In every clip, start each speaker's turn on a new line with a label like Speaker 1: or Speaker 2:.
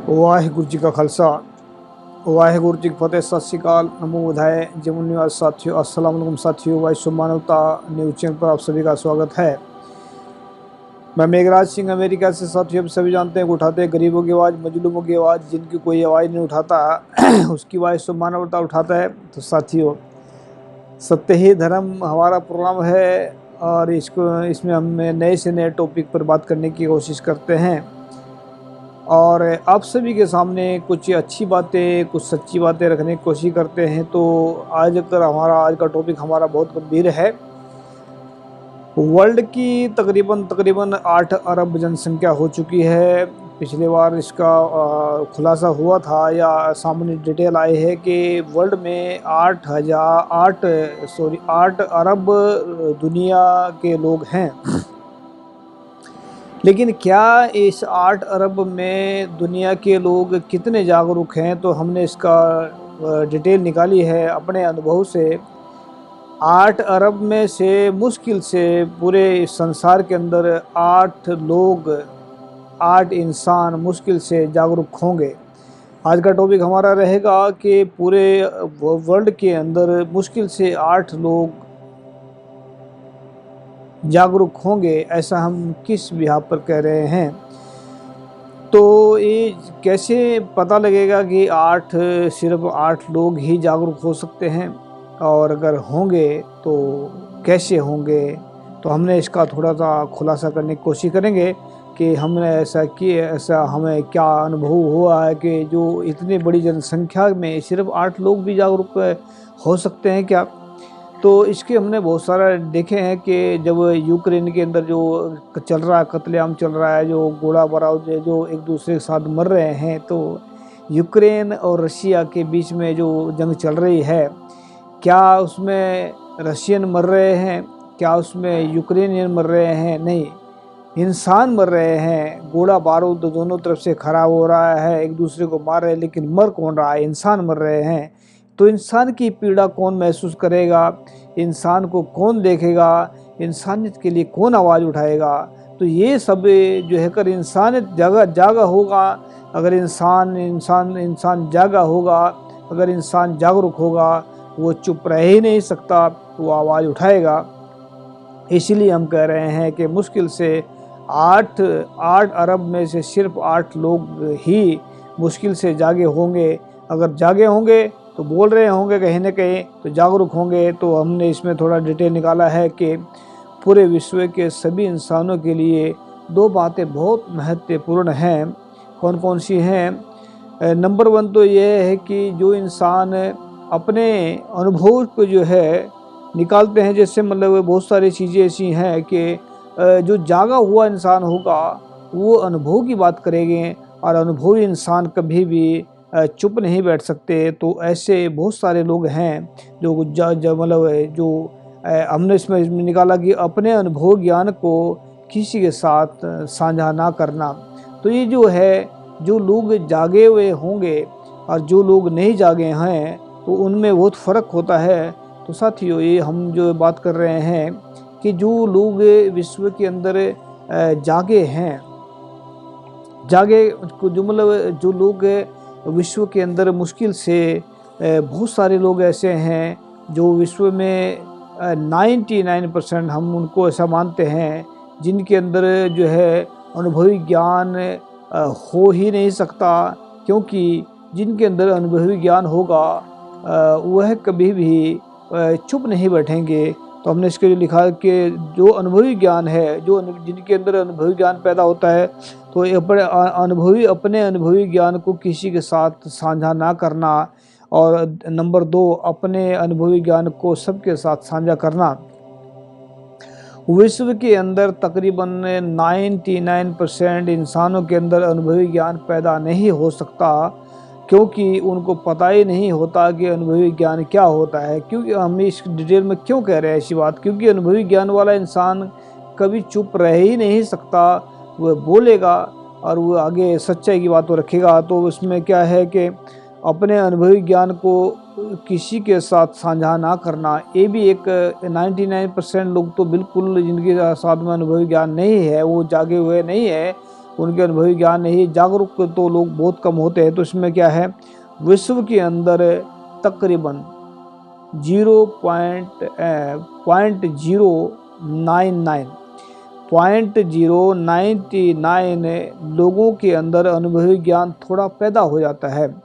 Speaker 1: वाहिगुरु जी का खालसा वाहिगुरु जी की फतेह। सत श्री अकाल, नमो बुधाय। जमुन निवास साथियों, अस्सलाम वालेकुम साथियों। वैश्व मानवता न्यूज चैनल पर आप सभी का स्वागत है। मैं मेघराज सिंह अमेरिका से। साथियों, आप सभी जानते हैं कि उठाते हैं गरीबों की आवाज़, मजलूमों की आवाज़, जिनकी कोई आवाज़ नहीं उठाता उसकी वैश्व मानवता उठाता है। तो साथियों, सत्य ही धर्म हमारा प्रोग्राम है और इसमें हम नए से नए टॉपिक पर बात करने की कोशिश करते हैं और आप सभी के सामने कुछ अच्छी बातें, कुछ सच्ची बातें रखने की कोशिश करते हैं। तो आज का टॉपिक हमारा बहुत गंभीर है। वर्ल्ड की तकरीबन 8 अरब जनसंख्या हो चुकी है। पिछले बार इसका खुलासा हुआ था या सामने डिटेल आई है कि वर्ल्ड में 8 अरब दुनिया के लोग हैं। लेकिन क्या इस 8 अरब में दुनिया के लोग कितने जागरूक हैं? तो हमने इसका डिटेल निकाली है अपने अनुभव से। 8 अरब में से मुश्किल से पूरे संसार के अंदर 8 इंसान मुश्किल से जागरूक होंगे। आज का टॉपिक हमारा रहेगा कि पूरे वर्ल्ड के अंदर मुश्किल से 8 लोग जागरूक होंगे, ऐसा हम किस बिहाफ पर कह रहे हैं। तो ये कैसे पता लगेगा कि सिर्फ 8 लोग ही जागरूक हो सकते हैं, और अगर होंगे तो कैसे होंगे? तो हमने इसका थोड़ा सा खुलासा करने की कोशिश करेंगे कि हमने ऐसा हमें क्या अनुभव हुआ है कि जो इतनी बड़ी जनसंख्या में सिर्फ 8 लोग भी जागरूक हो सकते हैं क्या। तो इसके हमने बहुत सारा देखे हैं कि जब यूक्रेन के अंदर जो चल रहा है, कत्लेआम चल रहा है, जो गोला बारूद जो एक दूसरे के साथ मर रहे हैं, तो यूक्रेन और रशिया के बीच में जो जंग चल रही है, क्या उसमें रशियन मर रहे हैं? क्या उसमें यूक्रेनियन मर रहे हैं? नहीं, इंसान मर रहे हैं। गोला बारूद दोनों तरफ से खराब हो रहा है, एक दूसरे को मार रहे हैं, लेकिन मर कौन रहा है? इंसान मर रहे हैं। तो इंसान की पीड़ा कौन महसूस करेगा? इंसान को कौन देखेगा? इंसानियत के लिए कौन आवाज़ उठाएगा? तो ये सब जो है कर इंसानियत जागा होगा, अगर इंसान जागा होगा, अगर इंसान जागरूक होगा, वो चुप रह ही नहीं सकता, वो आवाज़ उठाएगा। इसीलिए हम कह रहे हैं कि मुश्किल से 8 अरब में से सिर्फ 8 लोग ही मुश्किल से जागे होंगे। अगर जागे होंगे तो बोल रहे होंगे कहीं ना कहीं, तो जागरूक होंगे। तो हमने इसमें थोड़ा डिटेल निकाला है कि पूरे विश्व के सभी इंसानों के लिए 2 बातें बहुत महत्वपूर्ण हैं। कौन कौन सी हैं? नंबर 1 तो ये है कि जो इंसान अपने अनुभव को जो है निकालते हैं, जैसे मतलब बहुत सारी चीज़ें ऐसी हैं कि जो जागा हुआ इंसान होगा वो अनुभव की बात करेंगे, और अनुभवी इंसान कभी भी चुप नहीं बैठ सकते। तो ऐसे बहुत सारे लोग हैं जो मतलब जो हमने इसमें निकाला कि अपने अनुभव ज्ञान को किसी के साथ साझा ना करना। तो ये जो है, जो लोग जागे हुए होंगे और जो लोग नहीं जागे हैं, तो उनमें बहुत फ़र्क होता है। तो साथियों, ये हम जो बात कर रहे हैं कि जो लोग विश्व के अंदर जागे हैं, जो लोग विश्व के अंदर मुश्किल से बहुत सारे लोग ऐसे हैं जो विश्व में 99% हम उनको ऐसा मानते हैं जिनके अंदर जो है अनुभवी ज्ञान हो ही नहीं सकता, क्योंकि जिनके अंदर अनुभवी ज्ञान होगा वह कभी भी चुप नहीं बैठेंगे। तो हमने इसके लिए लिखा कि जो अनुभवी ज्ञान है, जिनके अंदर अनुभवी ज्ञान पैदा होता है, तो अपने अनुभवी ज्ञान को किसी के साथ साझा ना करना, और नंबर 2 अपने अनुभवी ज्ञान को सबके साथ साझा करना। विश्व के अंदर तकरीबन 99% इंसानों के अंदर अनुभवी ज्ञान पैदा नहीं हो सकता, क्योंकि उनको पता ही नहीं होता कि अनुभवी ज्ञान क्या होता है। क्योंकि हम इस डिटेल में क्यों कह रहे हैं ऐसी बात? क्योंकि अनुभवी ज्ञान वाला इंसान कभी चुप रह ही नहीं सकता, वह बोलेगा और वो आगे सच्चाई की बात तो रखेगा। तो उसमें क्या है कि अपने अनुभवी ज्ञान को किसी के साथ साझा ना करना, ये भी एक 99% लोग तो बिल्कुल जिनके साथ में अनुभवी ज्ञान नहीं है, वो जागे हुए नहीं है, उनके अनुभवी ज्ञान नहीं। जागरूक तो लोग बहुत कम होते हैं। तो इसमें क्या है, विश्व के अंदर तकरीबन 0.099 लोगों के अंदर अनुभवी ज्ञान थोड़ा पैदा हो जाता है।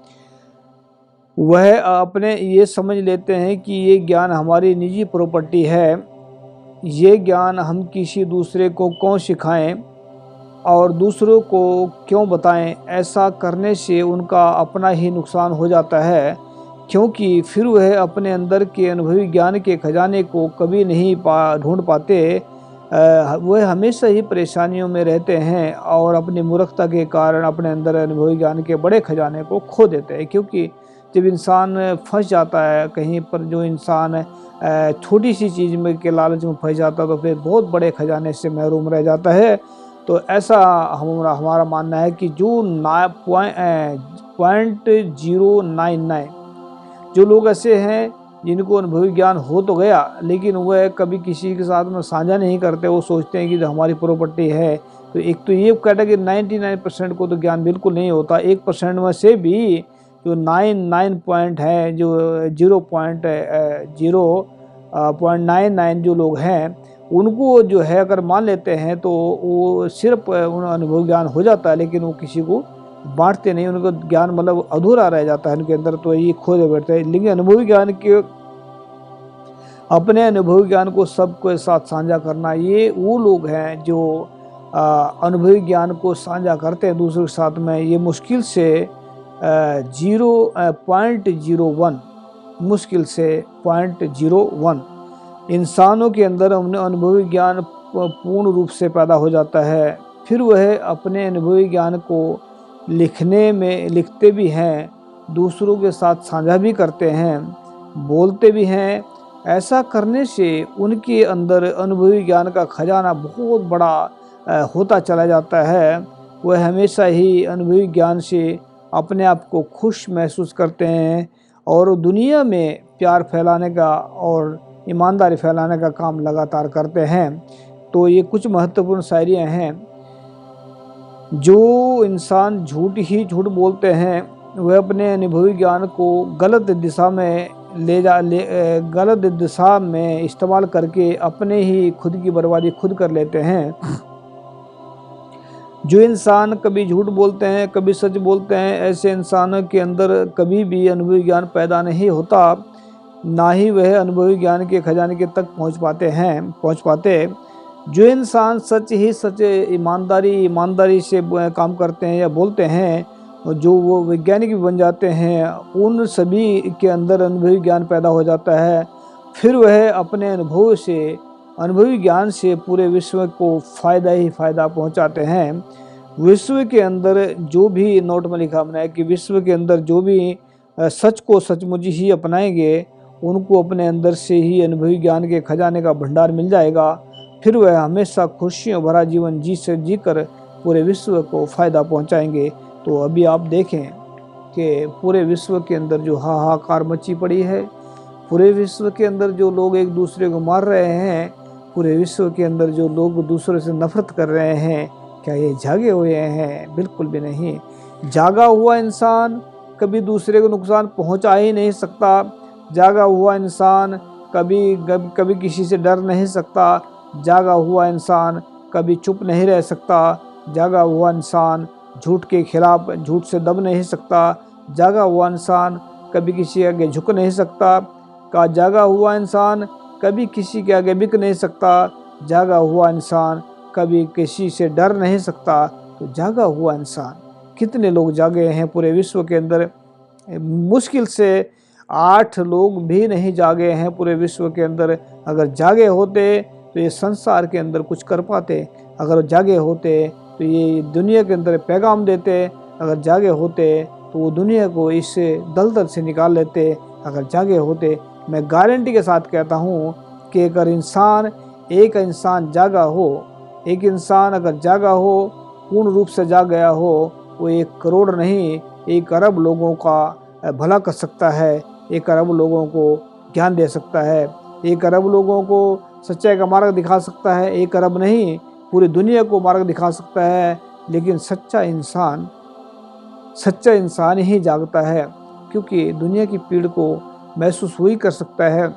Speaker 1: वह अपने ये समझ लेते हैं कि ये ज्ञान हमारी निजी प्रॉपर्टी है, ये ज्ञान हम किसी दूसरे को क्यों सिखाएं और दूसरों को क्यों बताएं। ऐसा करने से उनका अपना ही नुकसान हो जाता है, क्योंकि फिर वह अपने अंदर के अनुभवी ज्ञान के खजाने को कभी नहीं ढूंढ पाते। वह हमेशा ही परेशानियों में रहते हैं और अपनी मूर्खता के कारण अपने अंदर अनुभवी ज्ञान के बड़े खजाने को खो देते हैं। क्योंकि जब इंसान फंस जाता है कहीं पर, जो इंसान छोटी सी चीज़ में के लालच में फंस जाता है, तो फिर बहुत बड़े खजाने से महरूम रह जाता है। तो ऐसा हमारा मानना है कि जो 0.099 जो लोग ऐसे हैं जिनको अनुभवी ज्ञान हो तो गया, लेकिन वह कभी किसी के साथ में साझा नहीं करते। वो सोचते हैं कि जो हमारी प्रॉपर्टी है। तो एक तो ये कैटेगरी 99% को तो ज्ञान बिल्कुल नहीं होता। 1% में से भी जो 99 पॉइंट है, जो 0.99 जो लोग हैं, उनको जो है अगर मान लेते हैं तो वो सिर्फ उन अनुभव ज्ञान हो जाता है, लेकिन वो किसी को बांटते नहीं। उनको ज्ञान मतलब अधूरा रह जाता है उनके अंदर, तो ये खो दे बैठते हैं। लेकिन अनुभवी ज्ञान के अपने अनुभवी ज्ञान को सबके साथ साझा करना, ये वो लोग हैं जो अनुभवी ज्ञान को साझा करते हैं दूसरों के साथ में। ये मुश्किल से 0.01 मुश्किल से 0.01 इंसानों के अंदर अनुभवी ज्ञान पूर्ण रूप से पैदा हो जाता है। फिर वह अपने अनुभवी ज्ञान को लिखते भी हैं, दूसरों के साथ साझा भी करते हैं, बोलते भी हैं। ऐसा करने से उनके अंदर अनुभवी ज्ञान का खजाना बहुत बड़ा होता चला जाता है। वह हमेशा ही अनुभवी ज्ञान से अपने आप को खुश महसूस करते हैं और दुनिया में प्यार फैलाने का और ईमानदारी फैलाने का काम लगातार करते हैं। तो ये कुछ महत्वपूर्ण शायरियाँ हैं। जो इंसान झूठ ही झूठ बोलते हैं, वह अपने अनुभवी ज्ञान को गलत दिशा में इस्तेमाल करके अपने ही खुद की बर्बादी खुद कर लेते हैं। जो इंसान कभी झूठ बोलते हैं कभी सच बोलते हैं, ऐसे इंसानों के अंदर कभी भी अनुभवी ज्ञान पैदा नहीं होता, ना ही वह अनुभवी ज्ञान के खजाने के तक पहुंच पाते। जो इंसान सच ही सच ईमानदारी से काम करते हैं या बोलते हैं, जो वो वैज्ञानिक भी बन जाते हैं, उन सभी के अंदर अनुभवी ज्ञान पैदा हो जाता है। फिर वह अपने अनुभवी ज्ञान से पूरे विश्व को फ़ायदा ही फ़ायदा पहुंचाते हैं। विश्व के अंदर जो भी, नोट में लिखा हमने कि विश्व के अंदर जो भी सच को सचमुच ही अपनाएंगे, उनको अपने अंदर से ही अनुभवी ज्ञान के खजाने का भंडार मिल जाएगा। फिर वह हमेशा खुशियों भरा जीवन जी कर पूरे विश्व को फ़ायदा पहुंचाएंगे। तो अभी आप देखें कि पूरे विश्व के अंदर जो हाहाकार मची पड़ी है, पूरे विश्व के अंदर जो लोग एक दूसरे को मार रहे हैं, पूरे विश्व के अंदर जो लोग दूसरे से नफरत कर रहे हैं, क्या ये जागे हुए हैं? बिल्कुल भी नहीं। जागा हुआ इंसान कभी दूसरे को नुकसान पहुंचा ही नहीं सकता। जागा हुआ इंसान कभी किसी से डर नहीं सकता। जागा हुआ इंसान कभी चुप नहीं रह सकता। जागा हुआ इंसान झूठ के खिलाफ झूठ से दब नहीं सकता। जागा हुआ इंसान कभी किसी के आगे झुक नहीं सकता। का जागा हुआ इंसान कभी किसी के आगे बिक नहीं सकता। जागा हुआ इंसान कभी किसी से डर नहीं सकता। तो जागा हुआ इंसान, कितने लोग जागे हैं पूरे विश्व के अंदर? मुश्किल से 8 लोग भी नहीं जागे हैं पूरे विश्व के अंदर। अगर जागे होते तो ये संसार के अंदर कुछ कर पाते। अगर जागे होते तो ये दुनिया के अंदर पैगाम देते। अगर जागे होते तो वो दुनिया को इस दलदल से निकाल लेते। अगर जागे होते, मैं गारंटी के साथ कहता हूँ कि अगर एक इंसान जागा हो, एक इंसान अगर जागा हो, पूर्ण रूप से जाग गया हो, वो 1 करोड़ नहीं 1 अरब लोगों का भला कर सकता है। 1 अरब लोगों को ज्ञान दे सकता है। 1 अरब लोगों को सच्चाई का मार्ग दिखा सकता है। 1 अरब नहीं, पूरी दुनिया को मार्ग दिखा सकता है। लेकिन सच्चा इंसान ही जागता है, क्योंकि दुनिया की पीड़ को महसूस वही कर सकता है।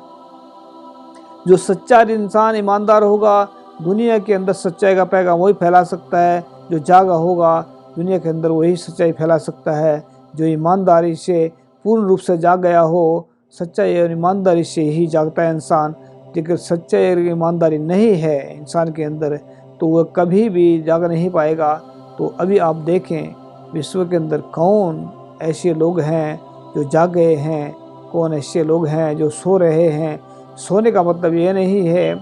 Speaker 1: जो सच्चा इंसान ईमानदार होगा, दुनिया के अंदर सच्चाई का पैगाम वही फैला सकता है। जो जागा होगा, दुनिया के अंदर वही सच्चाई फैला सकता है। जो ईमानदारी से पूर्ण रूप से जाग गया हो, सच्चाई और ईमानदारी से ही जागता है इंसान। लेकिन सच्चाई और ईमानदारी नहीं है इंसान के अंदर, तो वह कभी भी जाग नहीं पाएगा। तो अभी आप देखें, विश्व के अंदर कौन ऐसे लोग हैं जो जागे हैं, कौन ऐसे लोग हैं जो सो रहे हैं। सोने का मतलब ये नहीं है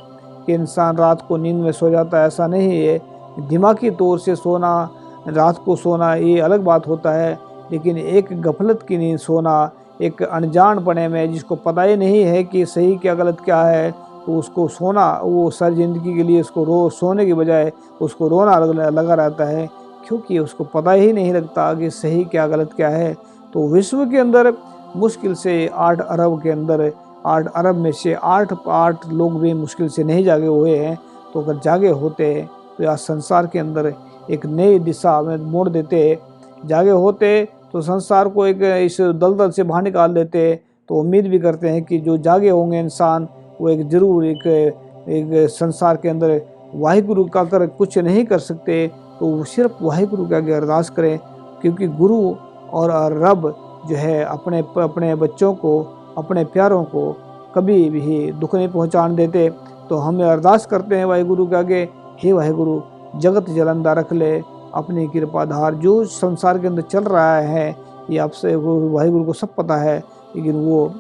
Speaker 1: कि इंसान रात को नींद में सो जाता है, ऐसा नहीं है। दिमागी तौर से सोना, रात को सोना ये अलग बात होता है, लेकिन एक गफलत की नींद सोना, एक अनजानपने में जिसको पता ही नहीं है कि सही क्या गलत क्या है, तो उसको सोना, वो सारी ज़िंदगी के लिए उसको सोने की बजाय उसको रोना लगा रहता है, क्योंकि उसको पता ही नहीं लगता कि सही क्या गलत क्या है। तो विश्व के अंदर मुश्किल से 8 अरब के अंदर 8 अरब में से 8 लोग भी मुश्किल से नहीं जागे हुए हैं। तो अगर जागे होते तो आज संसार के अंदर एक नई दिशा में मोड़ देते। जागे होते तो संसार को एक इस दलदल से बाहर निकाल देते। तो उम्मीद भी करते हैं कि जो जागे होंगे इंसान, वो एक ज़रूर एक संसार के अंदर वाहिगुरु का कर कुछ नहीं कर सकते, तो वो सिर्फ वाहिगुरु के आगे अरदास करें, क्योंकि गुरु और रब जो है अपने बच्चों को, अपने प्यारों को कभी भी दुख नहीं पहुंचाने देते। तो हम अरदास करते हैं वाहिगुरु के आगे, हे वाहिगुरु जगत जलंदा रख ले अपनी कृपाधार। जो संसार के अंदर चल रहा है ये आपसे वाहिगुरु को सब पता है, लेकिन वो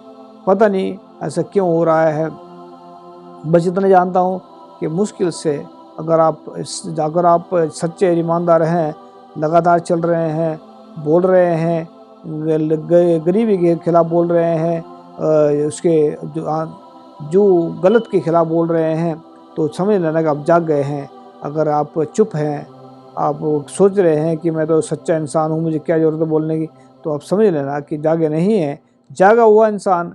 Speaker 1: पता नहीं ऐसा क्यों हो रहा है। बस इतना जानता हूँ कि मुश्किल से अगर आप सच्चे ईमानदार हैं, लगातार चल रहे हैं, बोल रहे हैं, गरीबी के खिलाफ बोल रहे हैं, उसके जो गलत के खिलाफ बोल रहे हैं, तो समझ लेना कि आप जाग गए हैं। अगर आप चुप हैं, आप सोच रहे हैं कि मैं तो सच्चा इंसान हूँ, मुझे क्या ज़रूरत है बोलने की, तो आप समझ लेना कि जागे नहीं हैं। जागा हुआ इंसान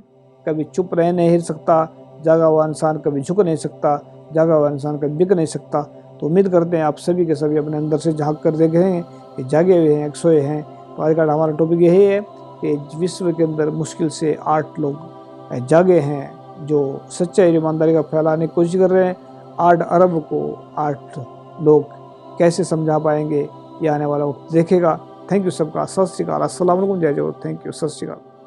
Speaker 1: कभी चुप रह नहीं सकता, जागा हुआ इंसान कभी झुक नहीं सकता, जागा हुआ इंसान कभी बिक नहीं सकता। तो उम्मीद करते हैं आप सभी के सभी अपने अंदर से झांक कर देखें कि जागे हुए हैं, सोए हैं। तो आज का हमारा टॉपिक यही है कि विश्व के अंदर मुश्किल से 8 लोग जागे हैं जो सच्चाई ईमानदारी का फैलाने की कोशिश कर रहे हैं। 8 अरब को 8 लोग कैसे समझा पाएंगे, ये आने वाला वक्त देखेगा। थैंक यू सबका, सत श्री अकाल, अस्सलाम वालेकुम, जय जवान, थैंक यू, सत श्री अकाल।